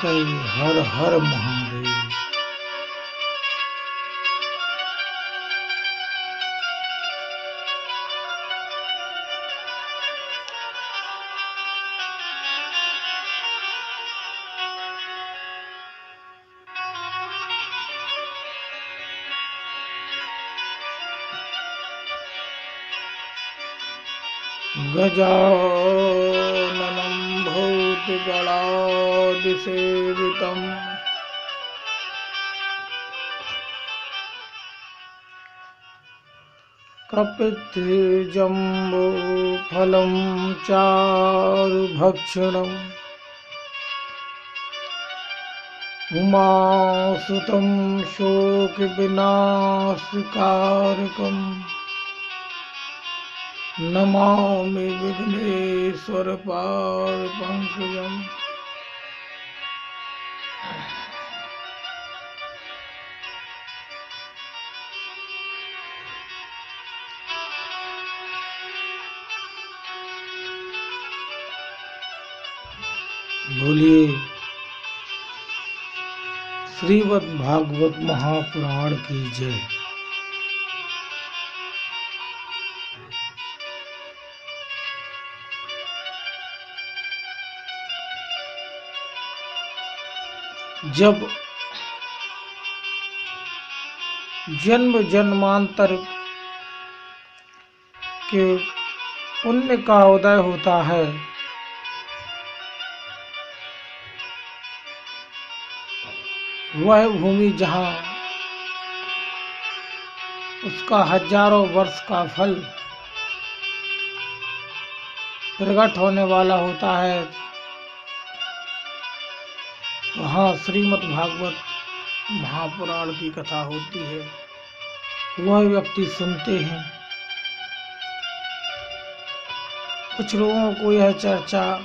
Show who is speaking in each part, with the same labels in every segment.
Speaker 1: कहे हर हर महादेव। गजाननं भूतगणादिसेवितं कपित्थजम्बूफलं चारुभक्षणम् उमासुतं शोकविनाशकारकम् नमामि विघ्नेश्वर पाद पंकजम। बोलिए श्रीमद् भागवत महापुराण की जय। जब जन्म जन्मांतर के पुण्य का उदय होता है, वह भूमि जहाँ उसका हजारों वर्ष का फल प्रकट होने वाला होता है, वहाँ श्रीमद् भागवत महापुराण की कथा होती है। वह व्यक्ति सुनते हैं। कुछ लोगों को यह चर्चा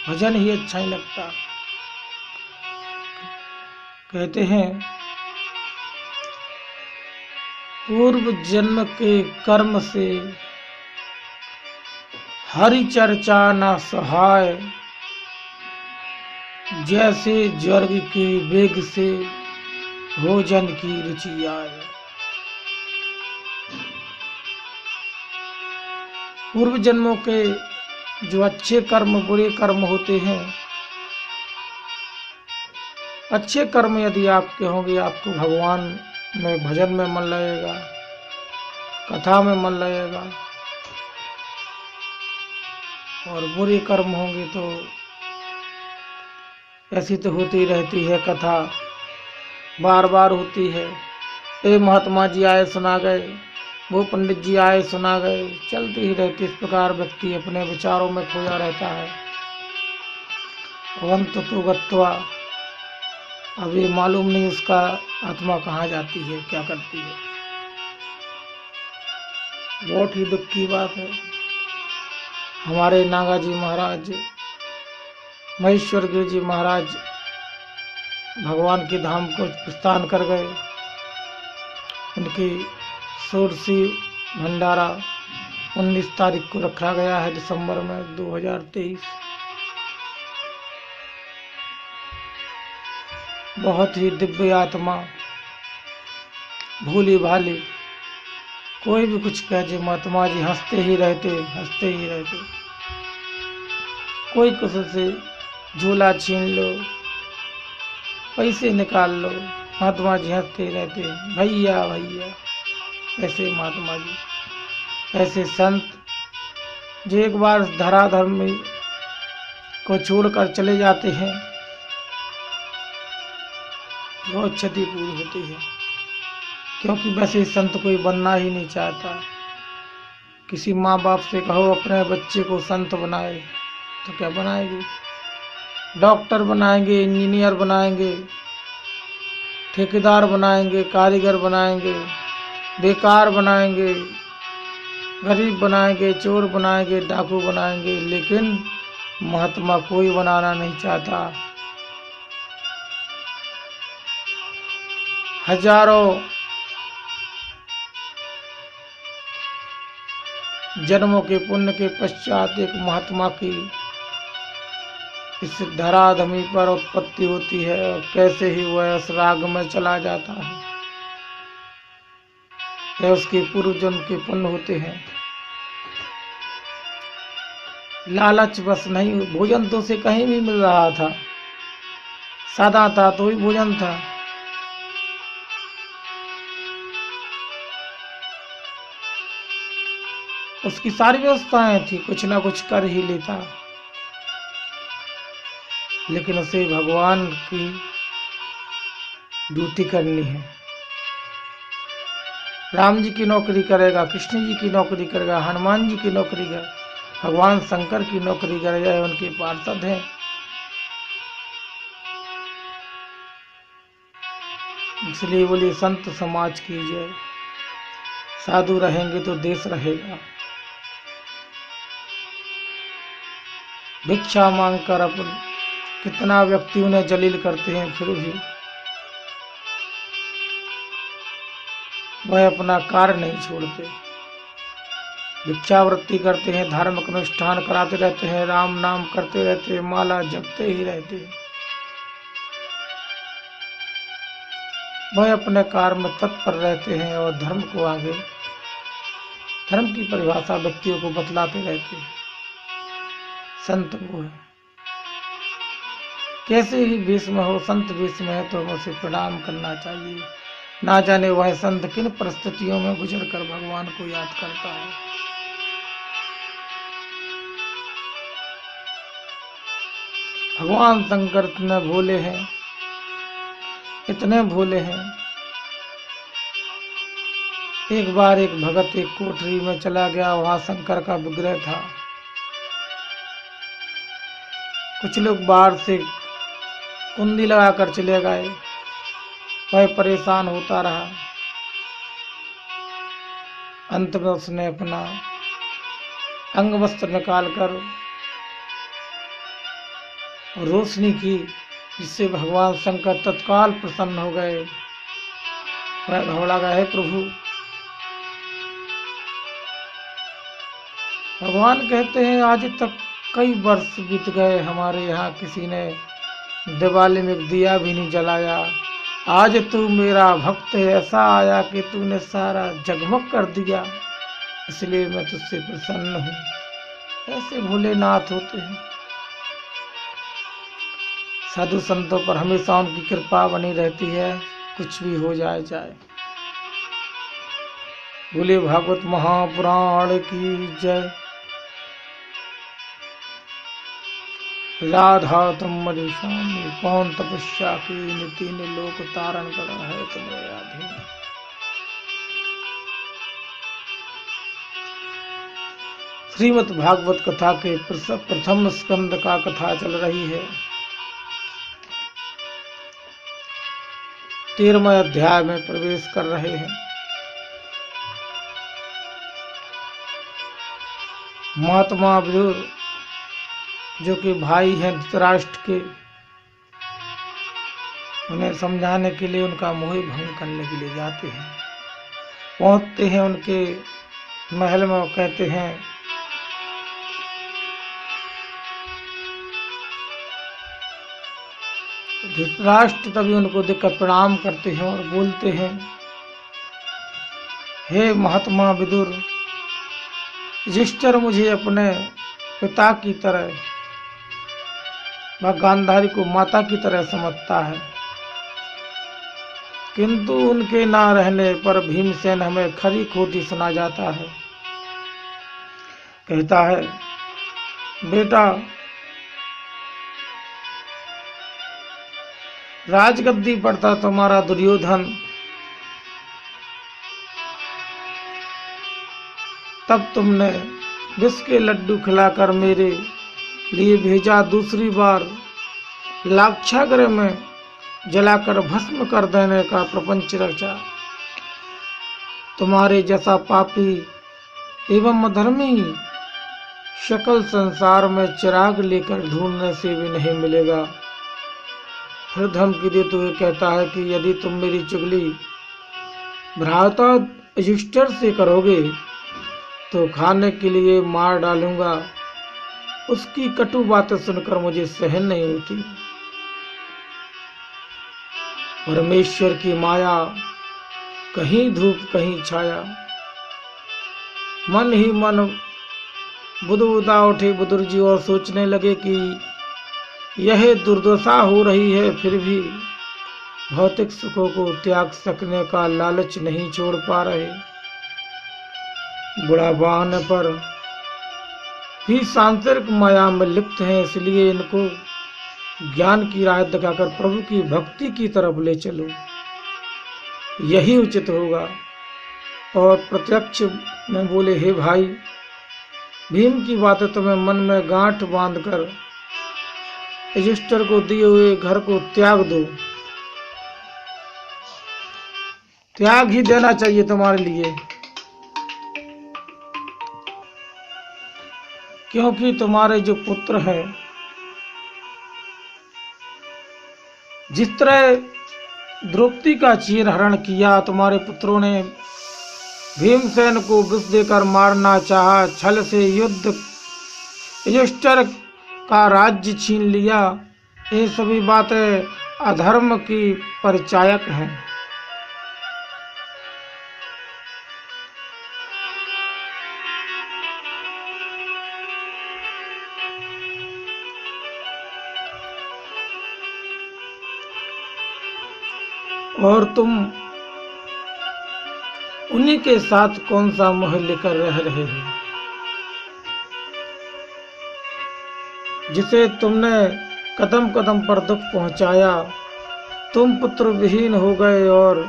Speaker 1: भजन ही अच्छा ही लगता। कहते हैं पूर्व जन्म के कर्म से हरि चर्चा न सहाय, जैसे स्वर्ग के वेग से भोजन की रुचि आए। पूर्व जन्मों के जो अच्छे कर्म बुरे कर्म होते हैं, अच्छे कर्म यदि आपके होंगे, आपको भगवान में भजन में मन लगेगा, कथा में मन लगेगा। और बुरे कर्म होंगे तो ऐसी तो होती रहती है, कथा बार बार होती है। ये महात्मा जी आए सुना गए, वो पंडित जी आए सुना गए, चलती ही रहती। इस प्रकार व्यक्ति अपने विचारों में खोया रहता है। अंत तो गत्वा, अभी मालूम नहीं उसका आत्मा कहाँ जाती है, क्या करती है। बहुत ही दुख की बात है। हमारे नागा जी महाराज, महेश्वर गिरी जी महाराज भगवान के धाम को प्रस्थान कर गए। उनकी षोडशी भंडारा 19 तारीख को रखा गया है, दिसंबर में 2023। बहुत ही दिव्य आत्मा, भोली भाली। कोई भी कुछ कह दे, महात्मा जी हंसते ही रहते, हंसते ही रहते। कोई किसी से झूला छीन लो, पैसे निकाल लो, महात्मा जी हंसते रहते, भैया भैया। ऐसे महात्मा जी, ऐसे संत जो एक बार धराधर्म में को छोड़कर चले जाते हैं, बहुत क्षतिपूर्ण होती है। क्योंकि वैसे संत कोई बनना ही नहीं चाहता। किसी माँ बाप से कहो अपने बच्चे को संत बनाए, तो क्या बनाएगी? डॉक्टर बनाएंगे, इंजीनियर बनाएंगे, ठेकेदार बनाएंगे, कारीगर बनाएंगे, बेकार बनाएंगे, गरीब बनाएंगे, चोर बनाएंगे, डाकू बनाएंगे, लेकिन महात्मा कोई बनाना नहीं चाहता। हजारों जन्मों के पुण्य के पश्चात एक महात्मा की इस धराधमी पर उत्पत्ति होती है और कैसे ही वह इस राग में चला जाता है। यह उसके पूर्व जन्म के पुण्य होते हैं। लालच बस नहीं, भोजन तो उसे कहीं भी मिल रहा था, सादा था तो ही भोजन था। उसकी सारी व्यवस्थाएं थी, कुछ ना कुछ कर ही लेता, लेकिन उसे भगवान की ड्यूटी करनी है। राम जी की नौकरी करेगा, कृष्ण जी की नौकरी करेगा, हनुमान जी की नौकरी करेगा, भगवान शंकर की नौकरी करेगा, उनके पार्षद हैं। इसलिए बोलिए संत समाज की जय। साधु रहेंगे तो देश रहेगा। भिक्षा मांगकर अपन कितना व्यक्ति उन्हें जलील करते हैं, फिर भी वह अपना कार्य नहीं छोड़ते। भिक्षावृत्ति करते हैं, धार्मिक अनुष्ठान कराते रहते हैं, राम नाम करते रहते हैं, माला जपते ही रहते हैं। वह अपने कार्य में तत्पर रहते हैं और धर्म को आगे, धर्म की परिभाषा व्यक्तियों को बतलाते रहते हैं। संत वो है, कैसे ही वेश में हो, संत वेश में है तो हमें उसे प्रणाम करना चाहिए। ना जाने वह संत किन परिस्थितियों में गुजर कर भगवान को याद करता है। भगवान शंकर इतने भोले हैं, इतने भोले हैं। एक बार एक भगत एक कोठरी में चला गया, वहां शंकर का विग्रह था। कुछ लोग बाहर से कुंडी लगाकर चले गए, वह परेशान होता रहा। अंत में उसने अपना अंग वस्त्र निकालकर रोशनी की, जिससे भगवान शंकर तत्काल प्रसन्न हो गए। वह दौड़ा गया, है प्रभु। भगवान कहते हैं आज तक कई वर्ष बीत गए, हमारे यहाँ किसी ने दिवाली में दिया भी नहीं जलाया। आज तू मेरा भक्त है, ऐसा आया कि तूने सारा जगमग कर दिया, इसलिए मैं तुझसे प्रसन्न हूँ। ऐसे भोलेनाथ होते हैं। साधु संतों पर हमेशा उनकी कृपा बनी रहती है, कुछ भी हो जाए जाए। बोले भागवत महापुराण की जय। राधा तुम मधुश्यामी, कौन तपस्या की नीति ने लोक तारण करा है तुम्हें अधीन। श्रीमद् भागवत कथा के प्रथम स्कंद का कथा चल रही है। 13वें अध्याय में प्रवेश कर रहे हैं। महात्मा विदुर जो कि भाई हैं धृतराष्ट्र के, उन्हें समझाने के लिए, उनका मोह भंग करने के लिए जाते हैं। पहुंचते हैं उनके महल में, कहते हैं धृतराष्ट्र तभी उनको देखकर प्रणाम करते हैं और बोलते हैं, हे महात्मा विदुर, युधिष्ठिर मुझे अपने पिता की तरह, वह गांधारी को माता की तरह समझता है, किंतु उनके ना रहने पर भीमसेन हमें खरी खोटी सुना जाता है। कहता है, बेटा राजगद्दी पर था तुम्हारा दुर्योधन, तब तुमने विष के लड्डू खिलाकर मेरे लिए भेजा। दूसरी बार लाक्षागृह में जलाकर भस्म कर देने का प्रपंच रचा। तुम्हारे जैसा पापी एवं अधर्मी शकल संसार में चिराग लेकर ढूंढने से भी नहीं मिलेगा। फिर धमकी देते हुए कहता है कि यदि तुम मेरी चुगली भ्राता युधिष्ठिर से करोगे तो खाने के लिए मार डालूंगा। उसकी कटु बातें सुनकर मुझे सहन नहीं होती। परमेश्वर की माया, कहीं धूप कहीं छाया। मन ही मन बुदबुदा उठे बुजुर्ग जी और सोचने लगे कि यह दुर्दशा हो रही है, फिर भी भौतिक सुखों को त्याग सकने का लालच नहीं छोड़ पा रहे। बुढ़ापा आने पर भी सांसारिक माया में लिप्त हैं, इसलिए इनको ज्ञान की राह दिखाकर प्रभु की भक्ति की तरफ ले चलो, यही उचित होगा। और प्रत्यक्ष में बोले, हे भाई, भीम की बातें तुम्हें मन में गांठ बांधकर युधिष्ठिर को दिए हुए घर को त्याग दो। त्याग ही देना चाहिए तुम्हारे लिए, क्योंकि तुम्हारे जो पुत्र हैं, जिस तरह द्रौपदी का चीर हरण किया, तुम्हारे पुत्रों ने भीमसेन को विष देकर मारना चाहा, छल से युद्ध युधिष्ठिर का राज्य छीन लिया। ये सभी बातें अधर्म की परिचायक हैं। और तुम उन्हीं के साथ कौन सा मोह लेकर रह रहे हो, जिसे तुमने कदम कदम पर दुख पहुंचाया। तुम पुत्र विहीन हो गए और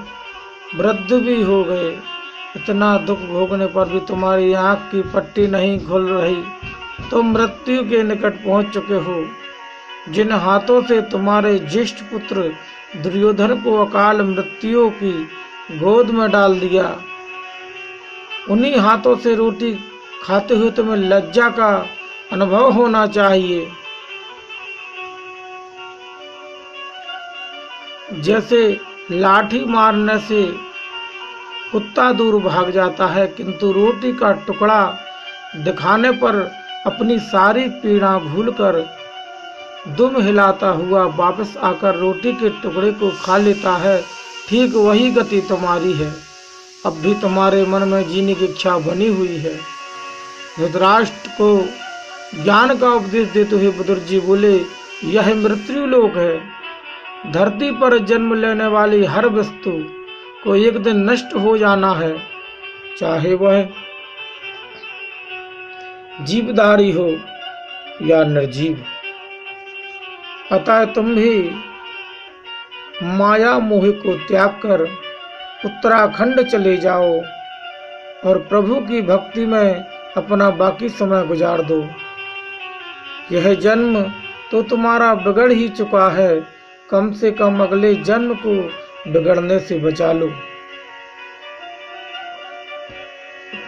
Speaker 1: वृद्ध भी हो गए। इतना दुख भोगने पर भी तुम्हारी आंख की पट्टी नहीं खुल रही। तुम मृत्यु के निकट पहुंच चुके हो। जिन हाथों से तुम्हारे ज्येष्ठ पुत्र दुर्योधन को अकाल मृत्यु की गोद में डाल दिया, उन्हीं हाथों से रोटी खाते हुए तुम्हें लज्जा का अनुभव होना चाहिए। जैसे लाठी मारने से कुत्ता दूर भाग जाता है, किंतु रोटी का टुकड़ा दिखाने पर अपनी सारी पीड़ा भूलकर दुम हिलाता हुआ वापस आकर रोटी के टुकड़े को खा लेता है, ठीक वही गति तुम्हारी है। अब भी तुम्हारे मन में जीने की इच्छा बनी हुई है। धृतराष्ट्र को ज्ञान का उपदेश देते हुए बुजुर्ग जी बोले, यह मृत्यु लोक है। धरती पर जन्म लेने वाली हर वस्तु को एक दिन नष्ट हो जाना है, चाहे वह जीवधारी हो या निर्जीव। अतः तुम भी माया मोह को त्याग कर उत्तराखंड चले जाओ और प्रभु की भक्ति में अपना बाकी समय गुजार दो। यह जन्म तो तुम्हारा बिगड़ ही चुका है, कम से कम अगले जन्म को बिगड़ने से बचा लो।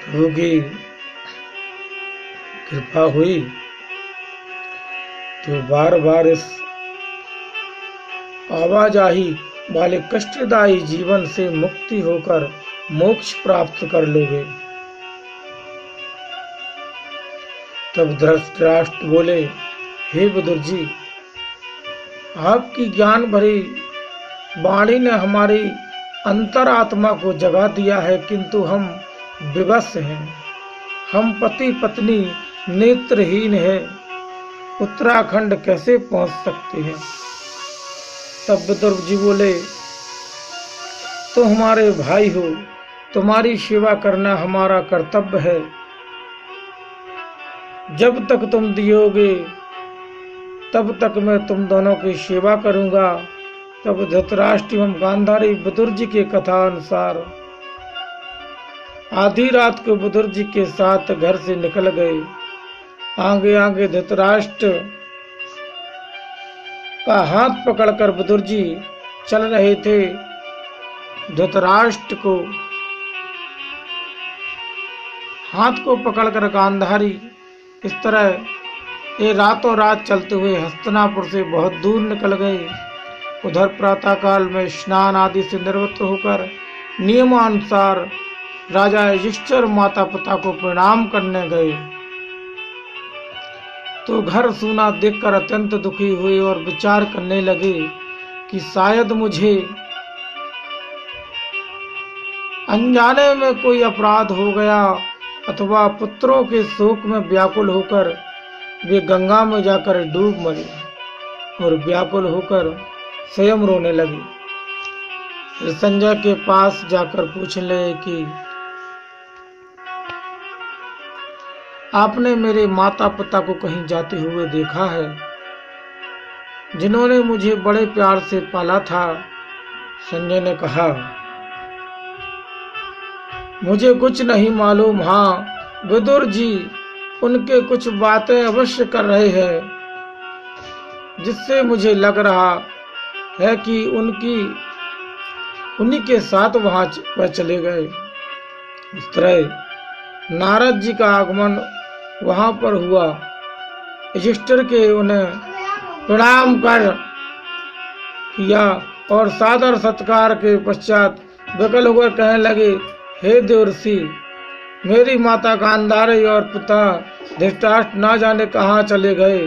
Speaker 1: प्रभु की कृपा हुई तो बार बार इस आवाजाही वाले कष्टदायी जीवन से मुक्ति होकर मोक्ष प्राप्त कर लोगे। तब धृतराष्ट्र बोले, हे बुजुर्ग जी, आपकी ज्ञान भरी वाणी ने हमारी अंतरात्मा को जगा दिया है, किंतु हम विवश हैं। हम पति पत्नी नेत्रहीन है, उत्तराखंड कैसे पहुंच सकते हैं। तब बुजुर्ग जी बोले, तो हमारे भाई हो, तुम्हारी सेवा करना हमारा कर्तव्य है। जब तक तुम जियोगे तब तक मैं तुम दोनों की सेवा करूंगा। तब धृतराष्ट्र एवं गांधारी बुजुर्ग जी के कथा अनुसार आधी रात को बुजुर्ग जी के साथ घर से निकल गए। आगे आगे धृतराष्ट्र का हाथ पकड़कर बुजुर्ग जी चल रहे थे। धृतराष्ट्र को हाथ को पकड़कर गांधारी इस तरह ये रातों रात चलते हुए हस्तिनापुर से बहुत दूर निकल गए। उधर प्रातःकाल में स्नान आदि से निवृत्त होकर नियमानुसार राजा युधिष्ठिर माता पिता को प्रणाम करने गए। तो घर सूना देखकर अत्यंत दुखी हुए और विचार करने लगे कि शायद मुझे अनजाने में कोई अपराध हो गया अथवा पुत्रों के शोक में व्याकुल होकर वे गंगा में जाकर डूब मरे और व्याकुल होकर स्वयं रोने लगे। फिर संजय के पास जाकर पूछने लगे कि आपने मेरे माता पिता को कहीं जाते हुए देखा है, जिन्होंने मुझे बड़े प्यार से पाला था। संजय ने कहा, मुझे कुछ नहीं मालूम। हाँ, विदुर जी उनके कुछ बातें अवश्य कर रहे हैं, जिससे मुझे लग रहा है कि उन्हीं के साथ वह चले गए। इस तरह नारद जी का आगमन वहां पर हुआ। युधिष्ठिर के उन्हें प्रणाम कर किया और सादर सत्कार के पश्चात विकल होकर कहने लगे, हे देवर्षि, मेरी माता गांधारी और पिता धृतराष्ट्र ना जाने कहाँ चले गए।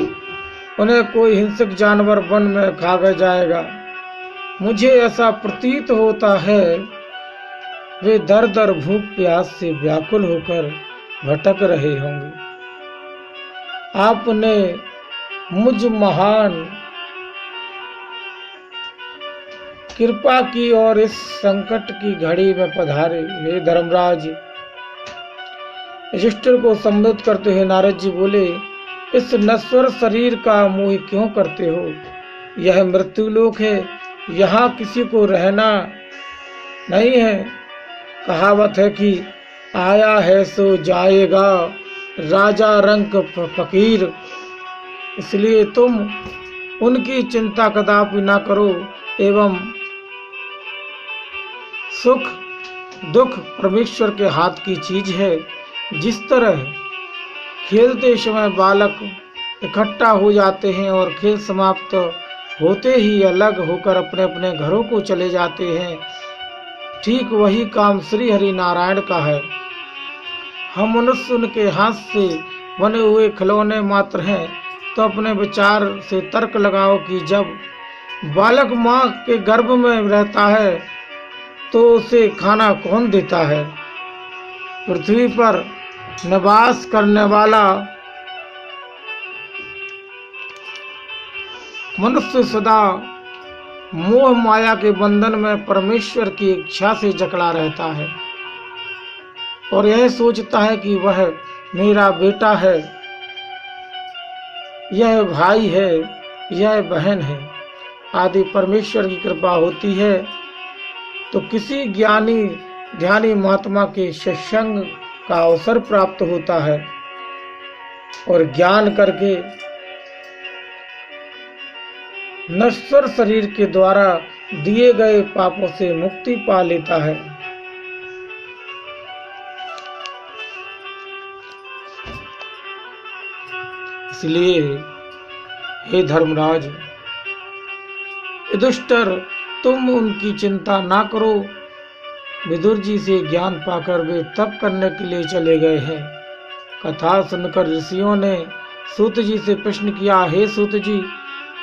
Speaker 1: उन्हें कोई हिंसक जानवर वन में खा जाएगा। मुझे ऐसा प्रतीत होता है वे दर दर भूख प्यास से व्याकुल होकर भटक रहे होंगे। आपने मुझ महान कृपा की और इस संकट की घड़ी में पधारे। हे धर्मराज, युधिष्ठिर को संबोधित करते हुए नारद जी बोले, इस नश्वर शरीर का मोह क्यों करते हो? यह मृत्यु लोक है, यहाँ किसी को रहना नहीं है। कहावत है कि आया है सो जाएगा, राजा रंक फकीर। इसलिए तुम उनकी चिंता कदापि ना करो एवं सुख दुख परमेश्वर के हाथ की चीज है। जिस तरह खेलते समय बालक इकट्ठा हो जाते हैं और खेल समाप्त होते ही अलग होकर अपने अपने घरों को चले जाते हैं, ठीक वही काम श्री हरि नारायण का है। हम मनुष्य उनके हाथ से बने हुए खिलौने मात्र हैं। तो अपने विचार से तर्क लगाओ कि जब बालक माँ के गर्भ में रहता है तो उसे खाना कौन देता है? पृथ्वी पर निवास करने वाला मनुष्य सदा मोह माया के बंधन में परमेश्वर की इच्छा से जकड़ा रहता है और यह सोचता है कि वह मेरा बेटा है, यह भाई है, यह बहन है आदि। परमेश्वर की कृपा होती है तो किसी ज्ञानी ध्यानी महात्मा के सत्संग का अवसर प्राप्त होता है और ज्ञान करके नश्वर शरीर के द्वारा दिए गए पापों से मुक्ति पा लेता है। इसलिए हे धर्मराज युधिष्ठिर, तुम उनकी चिंता ना करो। विदुर जी से ज्ञान पाकर वे तप करने के लिए चले गए हैं। कथा सुनकर ऋषियों ने सूत जी से प्रश्न किया, हे सूत जी,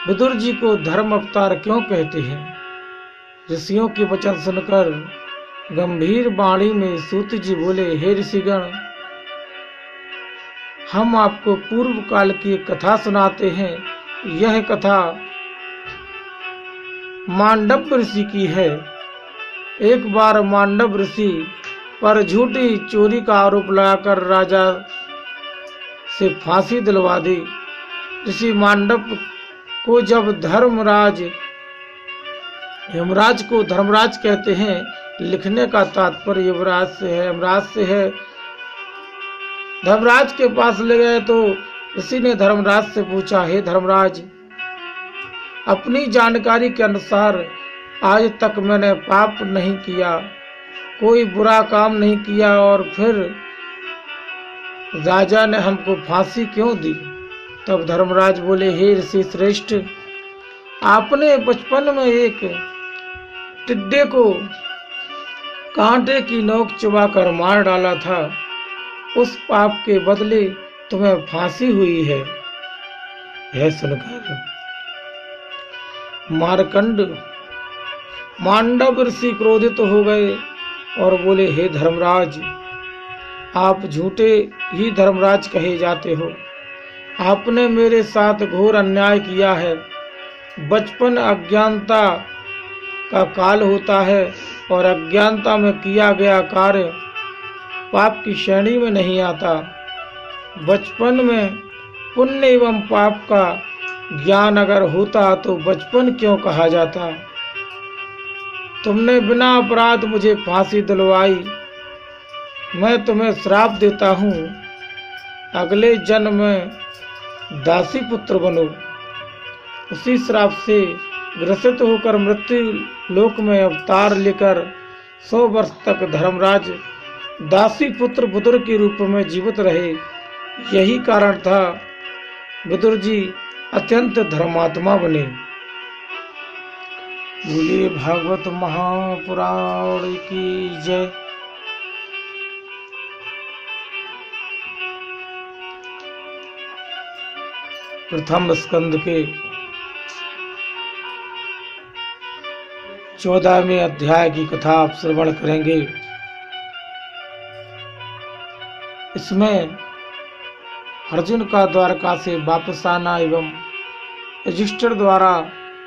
Speaker 1: विदुर जी को धर्म अवतार क्यों कहते हैं? ऋषियों के वचन सुनकर गंभीर वाणी में सूत जी बोले, हे ऋषिगण, हम आपको पूर्व काल की कथा सुनाते हैं। यह कथा मांडव ऋषि की है। एक बार मांडव ऋषि पर झूठी चोरी का आरोप लगाकर राजा से फांसी दिलवा दी। ऋषि मांडव को जब यमराज को धर्मराज कहते हैं, लिखने का तात्पर्य युवराज से है, यमराज से है। धर्मराज के पास ले गए तो ऋषि ने धर्मराज से पूछा, हे धर्मराज, अपनी जानकारी के अनुसार आज तक मैंने पाप नहीं किया, कोई बुरा काम नहीं किया, और फिर राजा ने हमको फांसी क्यों दी? तब धर्मराज बोले, हे ऋषि श्रेष्ठ, आपने बचपन में एक टिड्डे को कांटे की नोक चुबाकर मार डाला था। उस पाप के बदले तुम्हें फांसी हुई है। यह सुनकर मांडव ऋषि क्रोधित हो गए और बोले, हे धर्मराज, आप झूठे ही धर्मराज कहे जाते हो। आपने मेरे साथ घोर अन्याय किया है। बचपन अज्ञानता का काल होता है और अज्ञानता में किया गया कार्य पाप की श्रेणी में नहीं आता। बचपन में पुण्य एवं पाप का ज्ञान अगर होता तो बचपन क्यों कहा जाता। तुमने बिना अपराध मुझे फांसी दिलवाई। मैं तुम्हें श्राप देता हूँ, अगले जन्म में दासी पुत्र बनो। उसी श्राप से ग्रसित होकर मृत्यु लोक में अवतार लेकर 100 वर्ष तक धर्मराज दासी पुत्र विदुर के रूप में जीवित रहे। यही कारण था विदुर जी अत्यंत धर्मात्मा बने। बोलिए भागवत महापुराण की जय। प्रथम स्कंद के 14वें अध्याय की कथा आप श्रवण करेंगे। इसमें अर्जुन का द्वारका से वापस आना एवं युधिष्ठिर द्वारा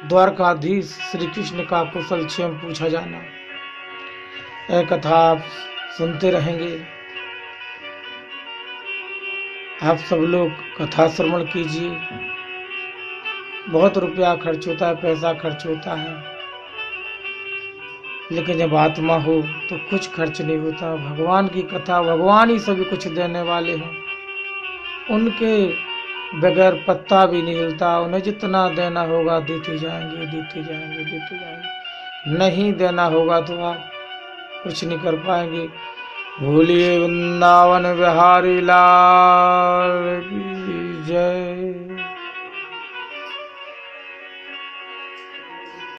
Speaker 1: द्वारकाधीश श्री कृष्ण का कुशल क्षेम पूछा जाना, यह कथा आप सुनते रहेंगे। आप सब लोग कथा श्रवण कीजिए। बहुत रुपया खर्च होता है, पैसा खर्च होता है, लेकिन जब आत्मा हो तो कुछ खर्च नहीं होता। भगवान की कथा, भगवान ही सभी कुछ देने वाले हैं। उनके बगैर पत्ता भी नहीं हिलता। उन्हें जितना देना होगा देते जाएंगे, देते जाएंगे, देते जाएंगे। नहीं देना होगा तो आप कुछ नहीं कर पाएंगे। बोलिए वृंदावन बिहारी लाल की जय।